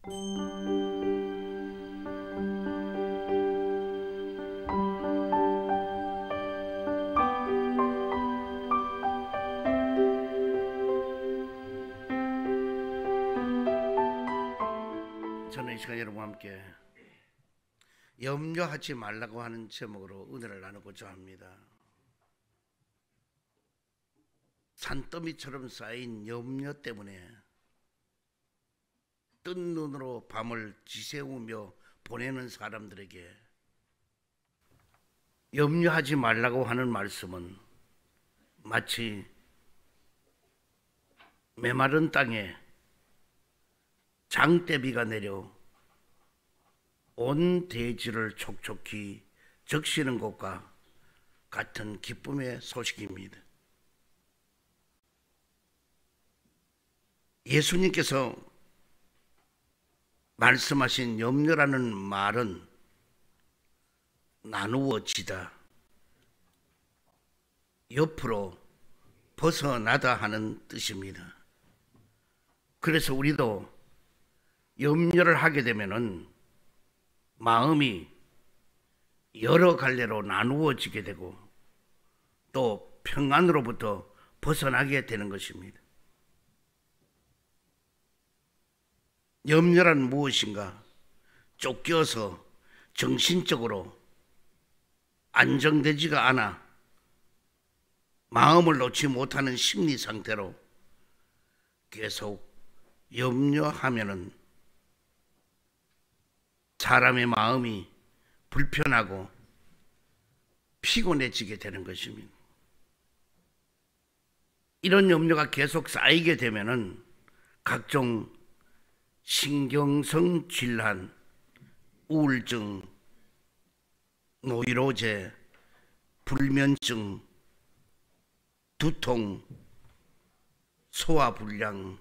저는 이 시간 여러분과 함께 염려하지 말라고 하는 제목으로 은혜를 나누고자 합니다. 산더미처럼 쌓인 염려 때문에 뜬 눈으로 밤을 지새우며 보내는 사람들에게 염려하지 말라고 하는 말씀은 마치 메마른 땅에 장대비가 내려 온 대지를 촉촉히 적시는 것과 같은 기쁨의 소식입니다. 예수님께서 말씀하신 염려라는 말은 나누어지다, 옆으로 벗어나다 하는 뜻입니다. 그래서 우리도 염려를 하게 되면은 마음이 여러 갈래로 나누어지게 되고 또 평안으로부터 벗어나게 되는 것입니다. 염려란 무엇인가? 쫓겨서 정신적으로 안정되지가 않아 마음을 놓지 못하는 심리 상태로 계속 염려하면은 사람의 마음이 불편하고 피곤해지게 되는 것입니다. 이런 염려가 계속 쌓이게 되면은 각종 신경성 질환, 우울증, 노이로제, 불면증, 두통, 소화불량,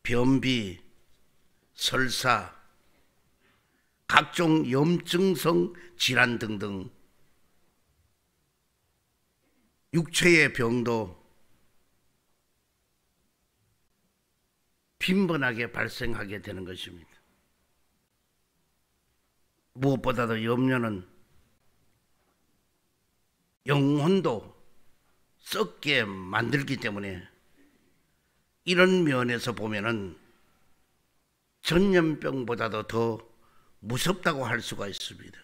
변비, 설사, 각종 염증성 질환 등등 육체의 병도 빈번하게 발생하게 되는 것입니다. 무엇보다도 염려는 영혼도 썩게 만들기 때문에 이런 면에서 보면은 전염병보다도 더 무섭다고 할 수가 있습니다.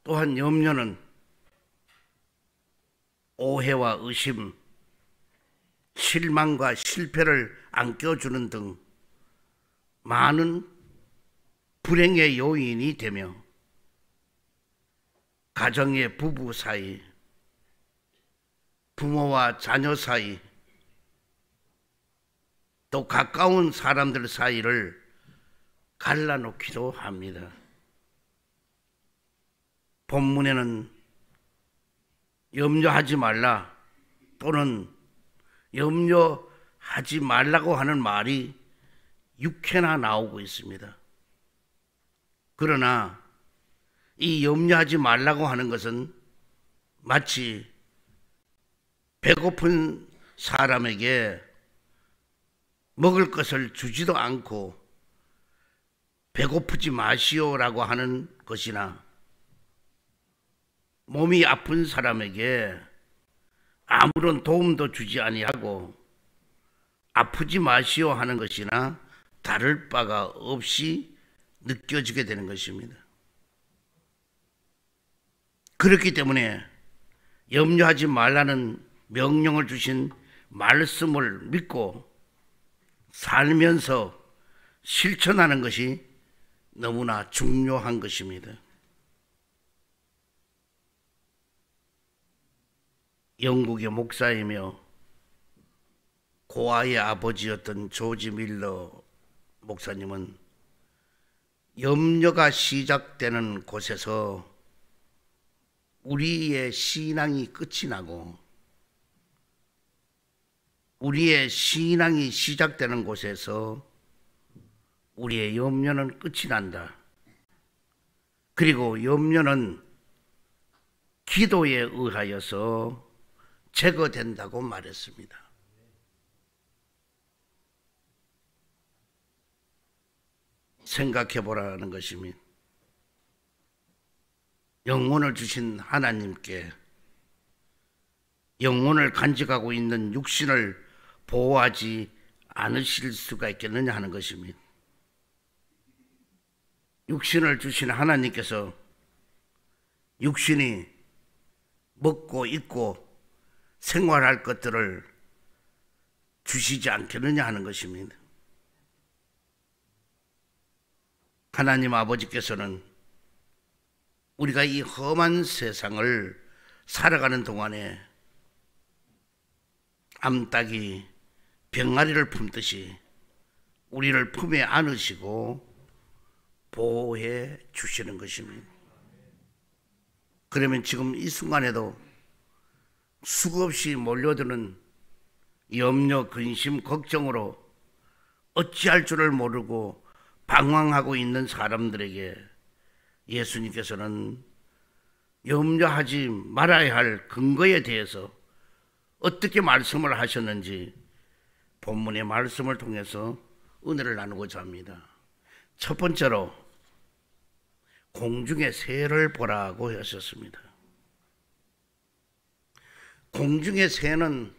또한 염려는 오해와 의심, 실망과 실패를 안겨주는 등 많은 불행의 요인이 되며 가정의 부부 사이, 부모와 자녀 사이, 또 가까운 사람들 사이를 갈라놓기도 합니다. 본문에는 염려하지 말라 또는 염려하지 말라고 하는 말이 6회나 나오고 있습니다. 그러나 이 염려하지 말라고 하는 것은 마치 배고픈 사람에게 먹을 것을 주지도 않고 배고프지 마시오라고 하는 것이나 몸이 아픈 사람에게 아무런 도움도 주지 아니하고 아프지 마시오 하는 것이나 다를 바가 없이 느껴지게 되는 것입니다. 그렇기 때문에 염려하지 말라는 명령을 주신 말씀을 믿고 살면서 실천하는 것이 너무나 중요한 것입니다. 영국의 목사이며 고아의 아버지였던 조지 밀러 목사님은 염려가 시작되는 곳에서 우리의 신앙이 끝이 나고 우리의 신앙이 시작되는 곳에서 우리의 염려는 끝이 난다. 그리고 염려는 기도에 의하여서 제거된다고 말했습니다. 생각해 보라는 것입니다. 영혼을 주신 하나님께 영혼을 간직하고 있는 육신을 보호하지 않으실 수가 있겠느냐 하는 것입니다. 육신을 주신 하나님께서 육신이 먹고 입고 생활할 것들을 주시지 않겠느냐 하는 것입니다. 하나님 아버지께서는 우리가 이 험한 세상을 살아가는 동안에 암탉이 병아리를 품듯이 우리를 품에 안으시고 보호해 주시는 것입니다. 그러면 지금 이 순간에도 수없이 몰려드는 염려, 근심, 걱정으로 어찌할 줄을 모르고 방황하고 있는 사람들에게 예수님께서는 염려하지 말아야 할 근거에 대해서 어떻게 말씀을 하셨는지 본문의 말씀을 통해서 은혜를 나누고자 합니다. 첫 번째로 공중의 새를 보라고 하셨습니다. 공중의 새는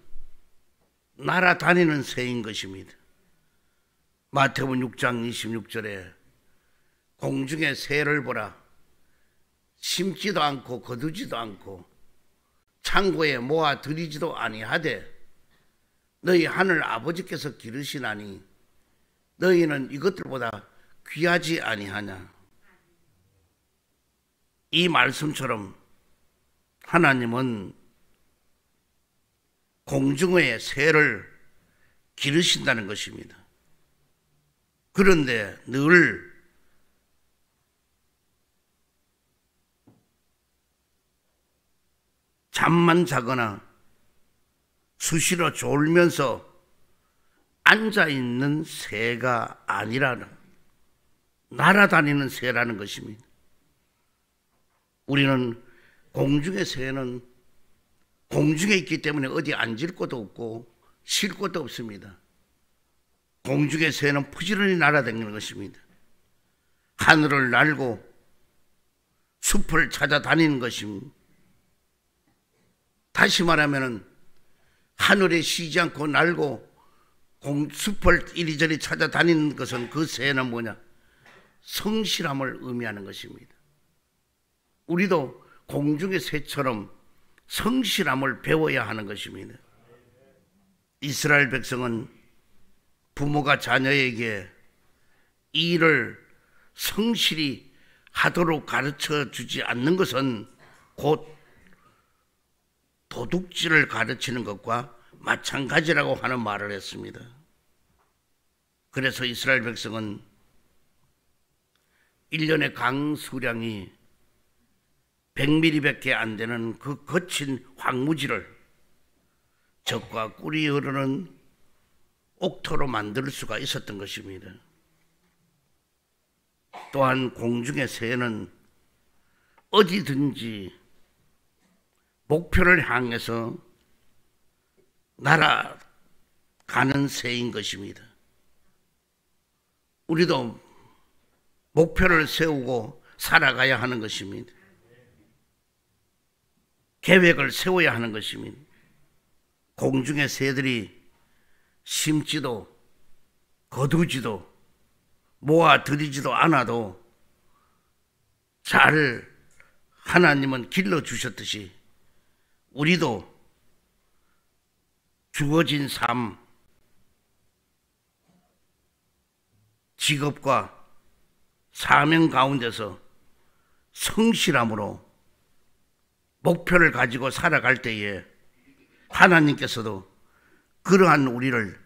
날아다니는 새인 것입니다. 마태복음 6장 26절에 공중의 새를 보라. 심지도 않고 거두지도 않고 창고에 모아 들이지도 아니하되 너희 하늘 아버지께서 기르시나니 너희는 이것들보다 귀하지 아니하냐. 이 말씀처럼 하나님은 공중의 새를 기르신다는 것입니다. 그런데 늘 잠만 자거나 수시로 졸면서 앉아있는 새가 아니라는, 날아다니는 새라는 것입니다. 우리는 공중의 새는 공중에 있기 때문에 어디 앉을 곳도 없고 쉴 곳도 없습니다. 공중의 새는 부지런히 날아다니는 것입니다. 하늘을 날고 숲을 찾아다니는 것입니다. 다시 말하면 하늘에 쉬지 않고 날고 숲을 이리저리 찾아다니는 것은, 그 새는 뭐냐? 성실함을 의미하는 것입니다. 우리도 공중의 새처럼 성실함을 배워야 하는 것입니다. 이스라엘 백성은 부모가 자녀에게 이 일을 성실히 하도록 가르쳐 주지 않는 것은 곧 도둑질을 가르치는 것과 마찬가지라고 하는 말을 했습니다. 그래서 이스라엘 백성은 1년의 강수량이 100ml밖에 안 되는 그 거친 황무지를 젖과 꿀이 흐르는 옥토로 만들 수가 있었던 것입니다. 또한 공중의 새는 어디든지 목표를 향해서 날아가는 새인 것입니다. 우리도 목표를 세우고 살아가야 하는 것입니다. 계획을 세워야 하는 것입니다. 공중의 새들이 심지도 거두지도 모아 들이지도 않아도 잘 하나님은 길러주셨듯이 우리도 주어진 삶, 직업과 사명 가운데서 성실함으로 목표를 가지고 살아갈 때에 하나님께서도 그러한 우리를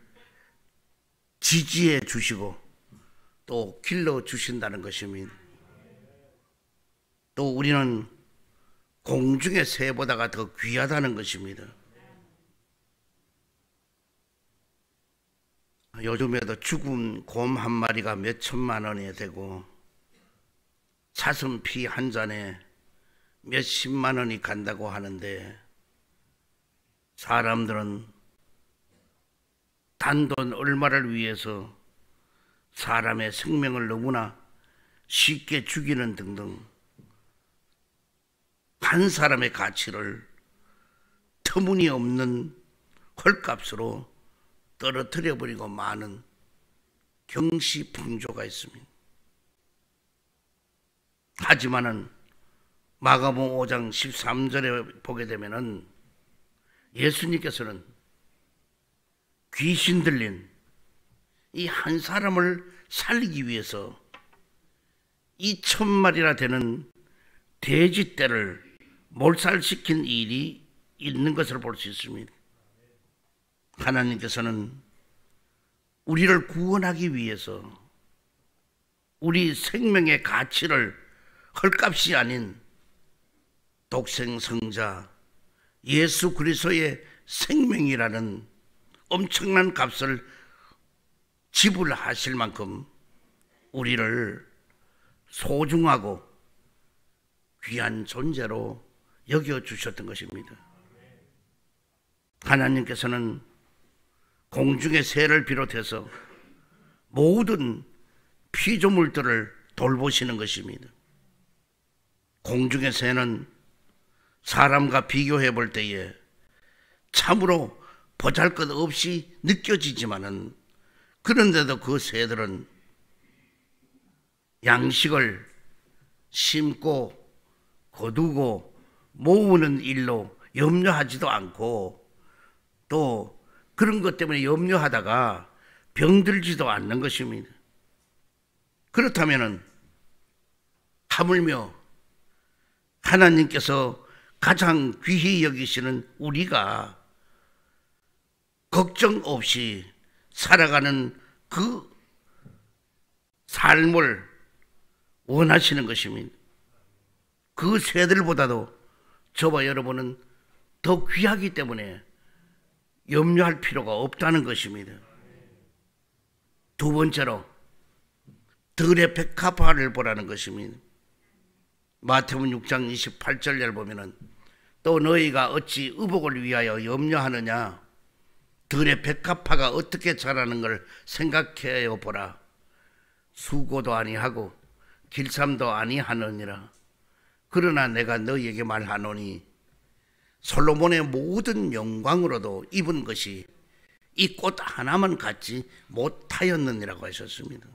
지지해 주시고 또 길러 주신다는 것입니다. 또 우리는 공중의 새보다가 더 귀하다는 것입니다. 요즘에도 죽은 곰 한 마리가 몇 천만 원이 되고 사슴 피 한 잔에 몇십만 원이 간다고 하는데, 사람들은 단돈 얼마를 위해서 사람의 생명을 너무나 쉽게 죽이는 등등 한 사람의 가치를 터무니없는 헐값으로 떨어뜨려 버리고 마는 경시풍조가 있습니다. 하지만은 마가복음 5장 13절에 보게 되면은 예수님께서는 귀신 들린 이 한 사람을 살리기 위해서 2,000마리나 되는 돼지떼를 몰살시킨 일이 있는 것을 볼 수 있습니다. 하나님께서는 우리를 구원하기 위해서 우리 생명의 가치를 헐값이 아닌 독생성자 예수 그리스도의 생명이라는 엄청난 값을 지불하실 만큼 우리를 소중하고 귀한 존재로 여겨주셨던 것입니다. 하나님께서는 공중의 새를 비롯해서 모든 피조물들을 돌보시는 것입니다. 공중의 새는 사람과 비교해 볼 때에 참으로 보잘것없이 느껴지지만은 그런데도 그 새들은 양식을 심고 거두고 모으는 일로 염려하지도 않고 또 그런 것 때문에 염려하다가 병들지도 않는 것입니다. 그렇다면은 하물며 하나님께서 가장 귀히 여기시는 우리가 걱정 없이 살아가는 그 삶을 원하시는 것입니다. 그 새들보다도 저와 여러분은 더 귀하기 때문에 염려할 필요가 없다는 것입니다. 두 번째로 들의 백합화를 보라는 것입니다. 마태복음 6장 28절을 보면은 또 너희가 어찌 의복을 위하여 염려하느냐 들의 백합화가 어떻게 자라는 걸 생각해 보라. 수고도 아니하고 길쌈도 아니하느니라. 그러나 내가 너희에게 말하노니 솔로몬의 모든 영광으로도 입은 것이 이 꽃 하나만 갖지 못하였느니라고 하셨습니다.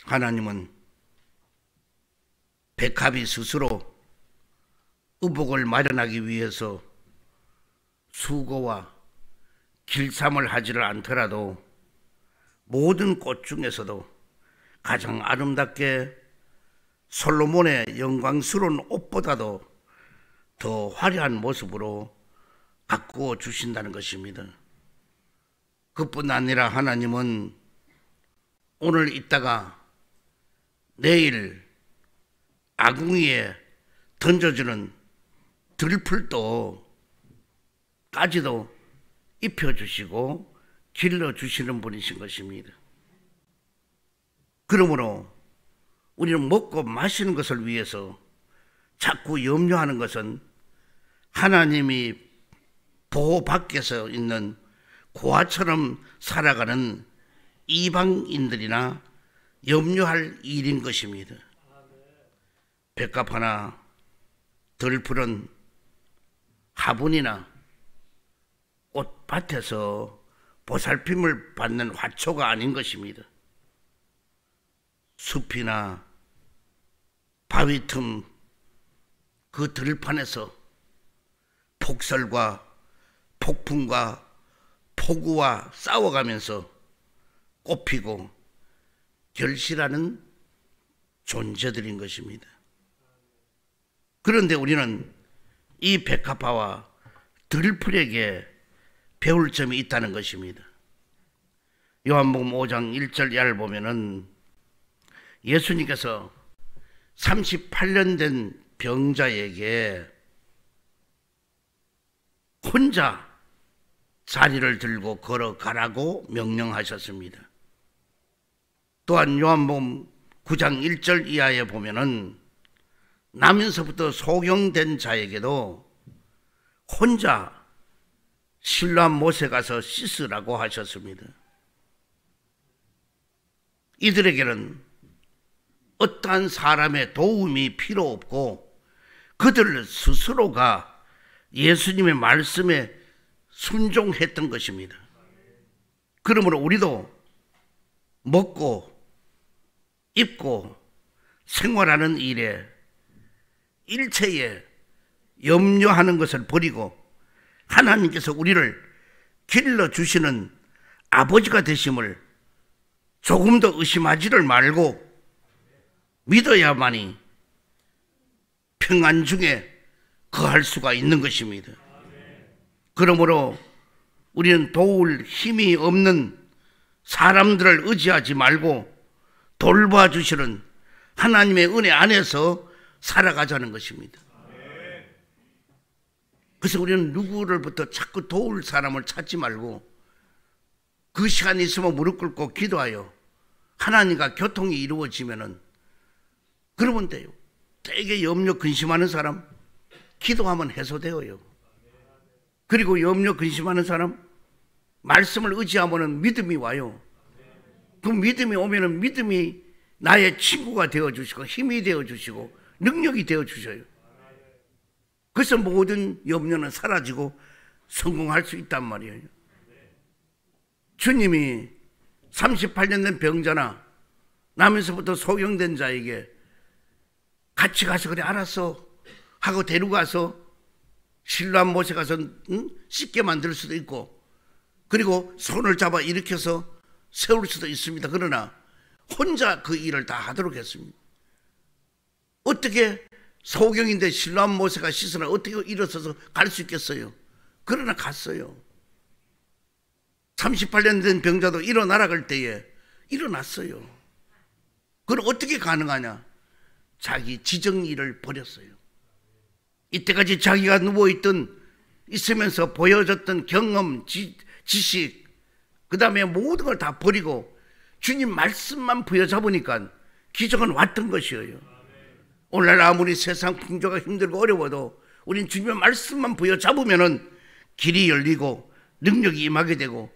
하나님은 백합이 스스로 의복을 마련하기 위해서 수고와 길쌈을 하지를 않더라도 모든 꽃 중에서도 가장 아름답게 솔로몬의 영광스러운 옷보다도 더 화려한 모습으로 가꾸어 주신다는 것입니다. 그뿐 아니라 하나님은 오늘 있다가 내일 아궁이에 던져주는 들풀도 까지도 입혀주시고 길러주시는 분이신 것입니다. 그러므로 우리는 먹고 마시는 것을 위해서 자꾸 염려하는 것은 하나님이 보호 밖에서 있는 고아처럼 살아가는 이방인들이나 염려할 일인 것입니다. 백합화나 들풀은 화분이나 꽃밭에서 보살핌을 받는 화초가 아닌 것입니다. 숲이나 바위 틈 그 들판에서 폭설과 폭풍과 폭우와 싸워가면서 꽃피고 결실하는 존재들인 것입니다. 그런데 우리는 이 백합화와 들풀에게 배울 점이 있다는 것입니다. 요한복음 5장 1절 이하를 보면은 예수님께서 38년 된 병자에게 혼자 자리를 들고 걸어가라고 명령하셨습니다. 또한 요한복음 9장 1절 이하에 보면은 나면서부터 소경된 자에게도 혼자 실로암 못에 가서 씻으라고 하셨습니다. 이들에게는 어떠한 사람의 도움이 필요 없고 그들 스스로가 예수님의 말씀에 순종했던 것입니다. 그러므로 우리도 먹고 입고 생활하는 일에 일체에 염려하는 것을 버리고 하나님께서 우리를 길러주시는 아버지가 되심을 조금도 의심하지를 말고 믿어야만이 평안 중에 거할 수가 있는 것입니다. 그러므로 우리는 도울 힘이 없는 사람들을 의지하지 말고 돌봐주시는 하나님의 은혜 안에서 살아가자는 것입니다. 그래서 우리는 누구를부터 자꾸 도울 사람을 찾지 말고 그 시간이 있으면 무릎 꿇고 기도하여 하나님과 교통이 이루어지면은 그러면 돼요. 되게 염려 근심하는 사람 기도하면 해소되어요. 그리고 염려 근심하는 사람 말씀을 의지하면 믿음이 와요. 그 믿음이 오면은 믿음이 나의 친구가 되어주시고 힘이 되어주시고 능력이 되어주셔요. 그래서 모든 염려는 사라지고 성공할 수 있단 말이에요. 주님이 38년 된 병자나 나면서부터 소경된 자에게 같이 가서 그래 알았어 하고 데려가서 실로암 못에 가서 씻게 만들 수도 있고 그리고 손을 잡아 일으켜서 세울 수도 있습니다. 그러나 혼자 그 일을 다 하도록 했습니다. 어떻게 소경인데 실로암 모세가 씻으나 어떻게 일어서서 갈 수 있겠어요? 그러나 갔어요. 38년 된 병자도 일어나라 갈 때에 일어났어요. 그건 어떻게 가능하냐? 자기 지정일을 버렸어요. 이때까지 자기가 누워있던 있으면서 보여줬던 경험, 지식 그 다음에 모든 걸 다 버리고 주님 말씀만 부여잡으니까 기적은 왔던 것이에요. 오늘날 아무리 세상 풍조가 힘들고 어려워도 우린 주님의 말씀만 부여잡으면 길이 열리고 능력이 임하게 되고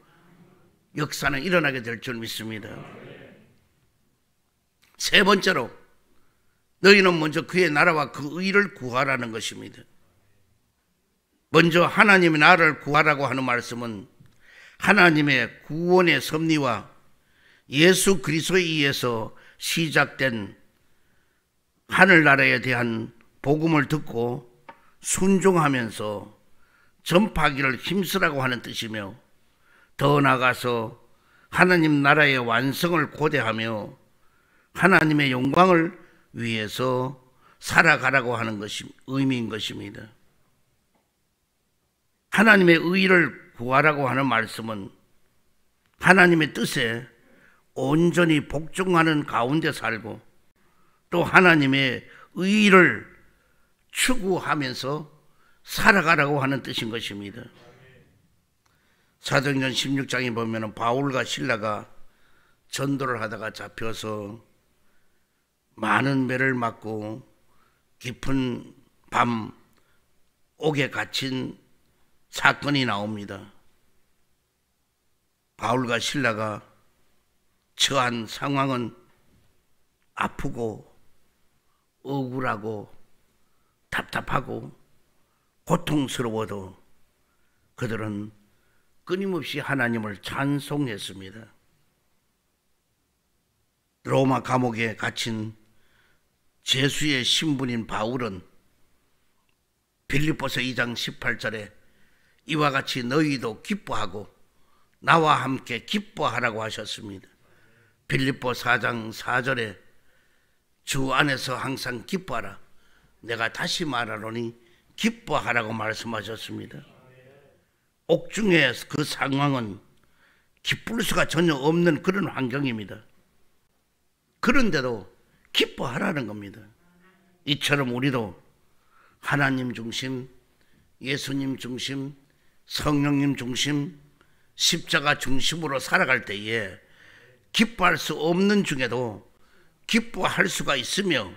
역사는 일어나게 될 줄 믿습니다. 세 번째로 너희는 먼저 그의 나라와 그 의를 구하라는 것입니다. 먼저 하나님의 나라를 구하라고 하는 말씀은 하나님의 구원의 섭리와 예수 그리스도에 의해서 시작된 하늘나라에 대한 복음을 듣고 순종하면서 전파하기를 힘쓰라고 하는 뜻이며 더 나아가서 하나님 나라의 완성을 고대하며 하나님의 영광을 위해서 살아가라고 하는 것이 의미인 것입니다. 하나님의 의를 구하라고 하는 말씀은 하나님의 뜻에 온전히 복종하는 가운데 살고 또 하나님의 의를 추구하면서 살아가라고 하는 뜻인 것입니다. 사도행전 16장에 보면 바울과 실라가 전도를 하다가 잡혀서 많은 매를 맞고 깊은 밤 옥에 갇힌 사건이 나옵니다. 바울과 실라가 처한 상황은 아프고 억울하고 답답하고 고통스러워도 그들은 끊임없이 하나님을 찬송했습니다. 로마 감옥에 갇힌 죄수의 신분인 바울은 빌립보서 2장 18절에 이와 같이 너희도 기뻐하고 나와 함께 기뻐하라고 하셨습니다. 빌립보 4장 4절에 주 안에서 항상 기뻐하라. 내가 다시 말하노니 기뻐하라고 말씀하셨습니다. 옥중의 그 상황은 기쁠 수가 전혀 없는 그런 환경입니다. 그런데도 기뻐하라는 겁니다. 이처럼 우리도 하나님 중심, 예수님 중심, 성령님 중심, 십자가 중심으로 살아갈 때에 기뻐할 수 없는 중에도 기뻐할 수가 있으며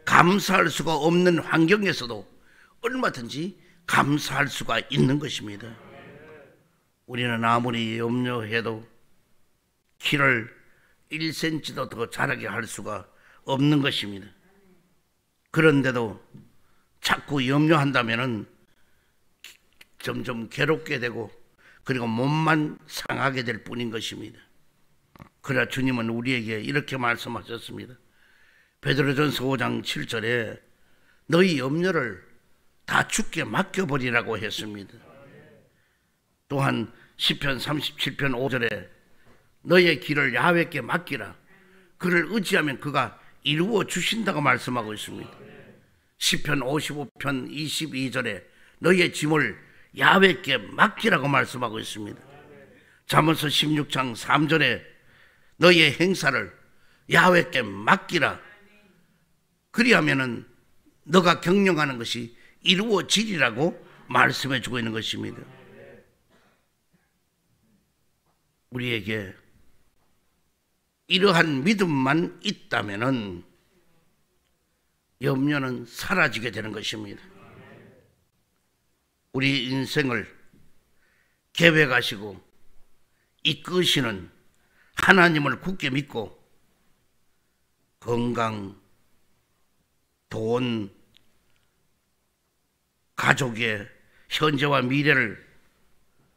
감사할 수가 없는 환경에서도 얼마든지 감사할 수가 있는 것입니다. 우리는 아무리 염려해도 길을 1cm도 더 자라게 할 수가 없는 것입니다. 그런데도 자꾸 염려한다면은 점점 괴롭게 되고 그리고 몸만 상하게 될 뿐인 것입니다. 그러나 주님은 우리에게 이렇게 말씀하셨습니다. 베드로전서 5장 7절에 너희 염려를 다 주께 맡겨버리라고 했습니다. 또한 시편 37편 5절에 너의 길을 야훼께 맡기라. 그를 의지하면 그가 이루어 주신다고 말씀하고 있습니다. 시편 55편 22절에 너의 짐을 야훼께 맡기라고 말씀하고 있습니다. 잠언서 16장 3절에 너의 행사를 야훼께 맡기라. 그리하면은 너가 경영하는 것이 이루어지리라고 말씀해 주고 있는 것입니다. 우리에게 이러한 믿음만 있다면은 염려는 사라지게 되는 것입니다. 우리 인생을 계획하시고 이끄시는 하나님을 굳게 믿고 건강, 돈, 가족의 현재와 미래를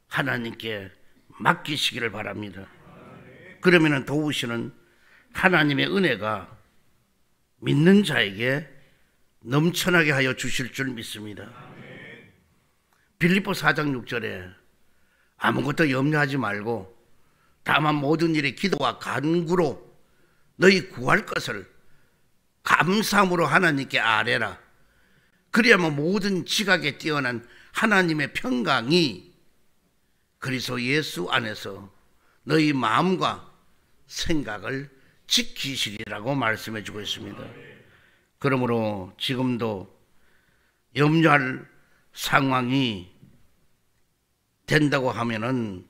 하나님께 맡기시기를 바랍니다. 그러면 도우시는 하나님의 은혜가 믿는 자에게 넘쳐나게 하여 주실 줄 믿습니다. 빌립보 4장 6절에 아무것도 염려하지 말고 다만 모든 일에 기도와 간구로 너희 구할 것을 감사함으로 하나님께 아뢰라. 그리하면 모든 지각에 뛰어난 하나님의 평강이 그리스도 예수 안에서 너희 마음과 생각을 지키시리라고 말씀해 주고 있습니다. 그러므로 지금도 염려할 상황이 된다고 하면은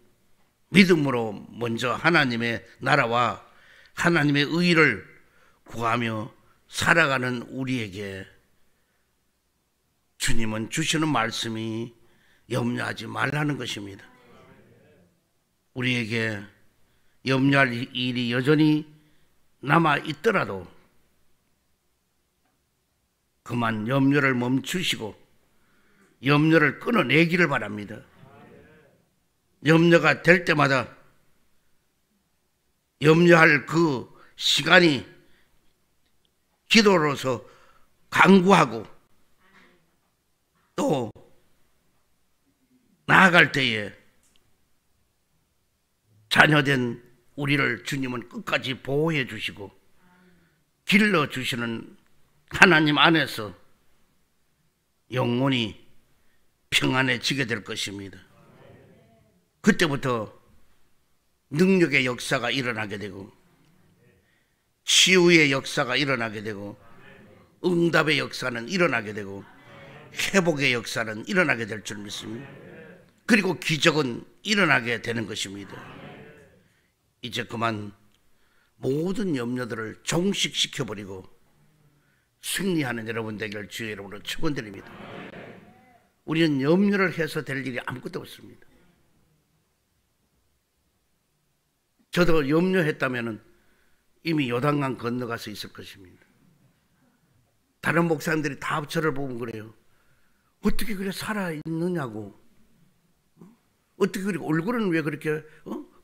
믿음으로 먼저 하나님의 나라와 하나님의 의를 구하며 살아가는 우리에게 주님은 주시는 말씀이 염려하지 말라는 것입니다. 우리에게 염려할 일이 여전히 남아 있더라도 그만 염려를 멈추시고 염려를 끊어내기를 바랍니다. 염려가 될 때마다 염려할 그 시간이 기도로서 간구하고 또 나아갈 때에 자녀된 우리를 주님은 끝까지 보호해 주시고 길러 주시는 하나님 안에서 영원히 평안해지게 될 것입니다. 그때부터 능력의 역사가 일어나게 되고 치유의 역사가 일어나게 되고 응답의 역사는 일어나게 되고 회복의 역사는 일어나게 될 줄 믿습니다. 그리고 기적은 일어나게 되는 것입니다. 이제 그만 모든 염려들을 종식시켜버리고 승리하는 여러분 되기를 주의 이름으로 축원드립니다. 우리는 염려를 해서 될 일이 아무것도 없습니다. 저도 염려했다면 이미 요단강 건너가서 있을 것입니다. 다른 목사님들이 다 저를 보면 그래요. 어떻게 그래 살아있느냐고. 어떻게 그래 얼굴은 왜 그렇게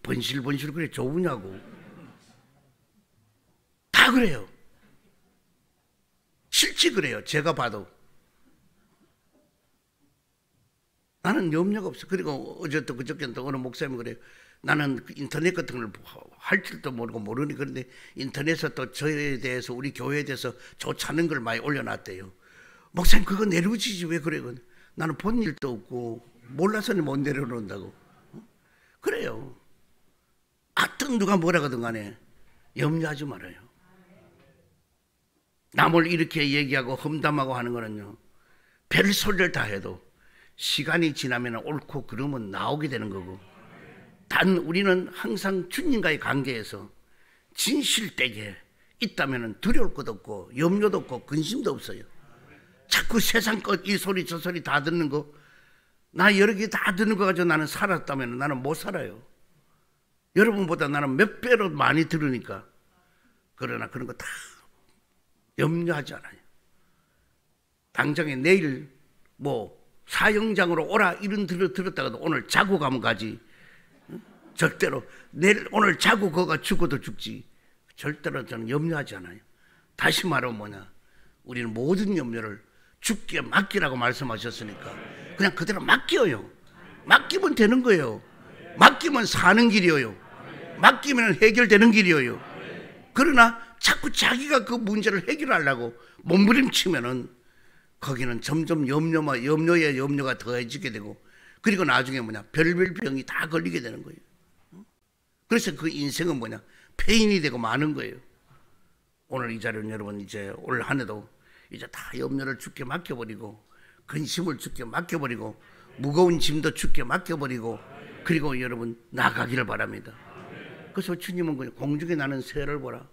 번실번실 그래 좋으냐고. 다 그래요. 실제 그래요. 제가 봐도. 나는 염려가 없어. 그리고 어제 또 그저께 또 어느 목사님이 그래요. 나는 인터넷 같은 걸 할 줄도 모르고 모르니 그런데 인터넷에 또 저에 대해서 우리 교회에 대해서 좋다는 걸 많이 올려놨대요. 목사님 그거 내려오지 왜 그래. 나는 본 일도 없고 몰라서는 못 내려놓는다고. 그래요. 하여튼 누가 뭐라 하든 간에 염려하지 말아요. 남을 이렇게 얘기하고 험담하고 하는 거는요, 별 소리를 다 해도 시간이 지나면 옳고 그름은 나오게 되는 거고, 단 우리는 항상 주님과의 관계에서 진실되게 있다면 두려울 것도 없고 염려도 없고 근심도 없어요. 자꾸 세상 것 이 소리 저 소리 다 듣는 거, 나 여러 개 다 듣는 거 가지고 나는 살았다면 나는 못 살아요. 여러분보다 나는 몇 배로 많이 들으니까 그러나 그런 거 다 염려하지 않아요. 당장에 내일 뭐 사형장으로 오라 이런 들었다가도 오늘 자고 가면 가지. 절대로 내일 오늘 자고 거가 죽어도 죽지. 절대로 저는 염려하지 않아요. 다시 말하면 뭐냐, 우리는 모든 염려를 주께 맡기라고 말씀하셨으니까 그냥 그대로 맡겨요. 맡기면 되는 거예요. 맡기면 사는 길이에요. 맡기면 해결되는 길이에요. 그러나 자꾸 자기가 그 문제를 해결하려고 몸부림치면은 거기는 점점 염려에 염려가 더해지게 되고, 그리고 나중에 뭐냐, 별별 병이 다 걸리게 되는 거예요. 그래서 그 인생은 뭐냐, 폐인이 되고 마는 거예요. 오늘 이 자리는 여러분 이제 올 한 해도 이제 다 염려를 주께 맡겨버리고, 근심을 주께 맡겨버리고, 무거운 짐도 주께 맡겨버리고, 그리고 여러분 나가기를 바랍니다. 그래서 주님은 그냥 공중에 나는 새를 보라.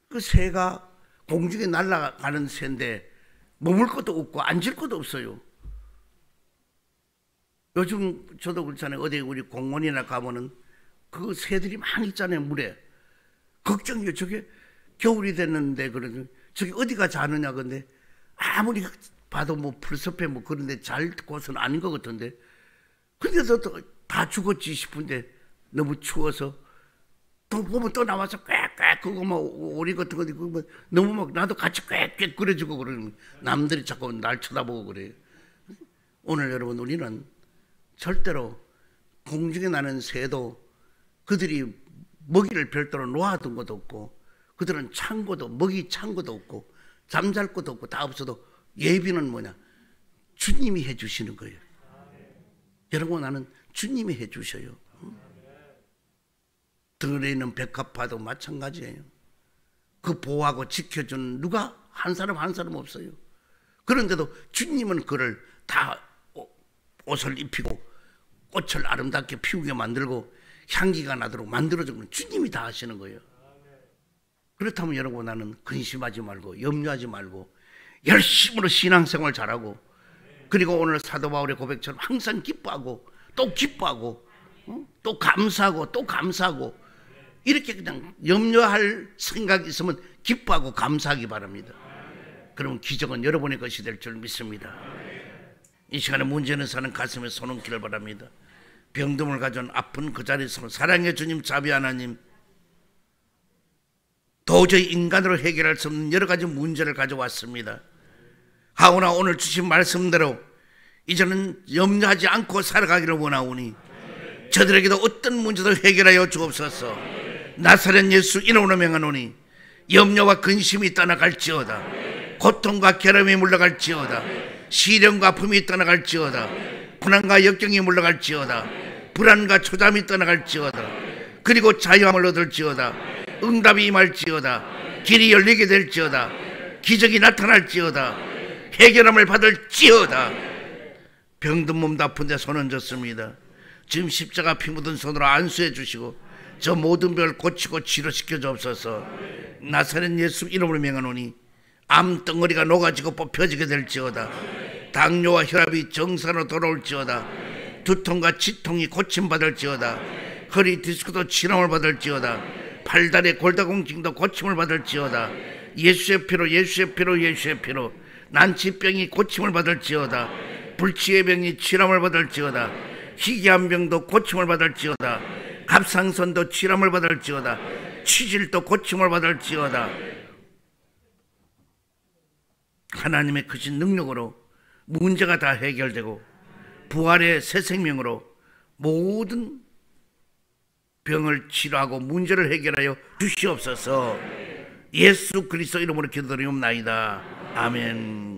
그 새가 공중에 날아가는 새인데 머물 것도 없고 앉을 것도 없어요. 요즘 저도 그렇잖아요. 어디 우리 공원이나 가면은 그 새들이 많이 있잖아요. 물에. 걱정이에요. 저게 겨울이 됐는데 그러죠. 저기 어디가 자느냐. 근데 아무리 봐도 뭐 풀숲에 뭐 그런데 잘 곳은 아닌 것 같은데, 근데도 다 죽었지 싶은데 너무 추워서 또 보면 또 나와서 꽥꽥 그거 뭐 오리 같은 거 그거 뭐 너무 막 나도 같이 꽥꽥 그래주고 그러면 남들이 자꾸 날 쳐다보고 그래요. 오늘 여러분 우리는 절대로 공중에 나는 새도 그들이 먹이를 별도로 놓아둔 것도 없고, 그들은 창고도 먹이 창고도 없고 잠잘 것도 없고 다 없어도 예비는 뭐냐, 주님이 해주시는 거예요. 여러분 나는 주님이 해주셔요. 들에 있는 백합화도 마찬가지예요. 그 보호하고 지켜주는 누가 한 사람 없어요. 그런데도 주님은 그를 다 옷을 입히고 꽃을 아름답게 피우게 만들고 향기가 나도록 만들어주는 주님이 다 하시는 거예요. 그렇다면 여러분 나는 근심하지 말고 염려하지 말고 열심으로 신앙생활 잘하고, 그리고 오늘 사도 바울의 고백처럼 항상 기뻐하고 또 기뻐하고 또 감사하고 또 감사하고, 이렇게 그냥 염려할 생각이 있으면 기뻐하고 감사하기 바랍니다. 그러면 기적은 여러분의 것이 될 줄 믿습니다. 이 시간에 문제 있는 사람 가슴에 손 얹기를 바랍니다. 병듦을 가져온 아픈 그 자리에서 사랑의 주님, 자비 하나님, 도저히 인간으로 해결할 수 없는 여러 가지 문제를 가져왔습니다. 하오나 오늘 주신 말씀대로 이제는 염려하지 않고 살아가기를 원하오니 저들에게도 어떤 문제도 해결하여 주옵소서. 나사렛 예수 이름으로 명하노니 염려와 근심이 떠나갈지어다. 고통과 괴로움이 물러갈지어다. 시련과 아픔이 떠나갈지어다. 고난과 역경이 물러갈지어다. 불안과 초잠이 떠나갈지어다. 그리고 자유함을 얻을지어다. 응답이 임할지어다. 길이 열리게 될지어다. 기적이 나타날지어다. 해결함을 받을지어다. 병든 몸도 아픈데 손 얹었습니다. 지금 십자가 피 묻은 손으로 안수해 주시고 저 모든 병을 고치고 치료시켜 주옵소서. 나사렛 예수 이름으로 명하노니 암덩어리가 녹아지고 뽑혀지게 될지어다. 당뇨와 혈압이 정상으로 돌아올지어다. 두통과 치통이 고침받을지어다. 허리 디스크도 치료를 받을지어다. 팔다리 골다공증도 고침을 받을지어다. 예수의 피로 예수의 피로 예수의 피로 난치병이 고침을 받을지어다. 불치의 병이 치료를 받을지어다. 희귀한 병도 고침을 받을지어다. 갑상선도 치료를 받을지어다. 치질도 고침을 받을지어다. 하나님의 크신 능력으로 문제가 다 해결되고 부활의 새 생명으로 모든 병을 치료하고 문제를 해결하여 주시옵소서. 예수 그리스도 이름으로 기도드리옵나이다. 아멘.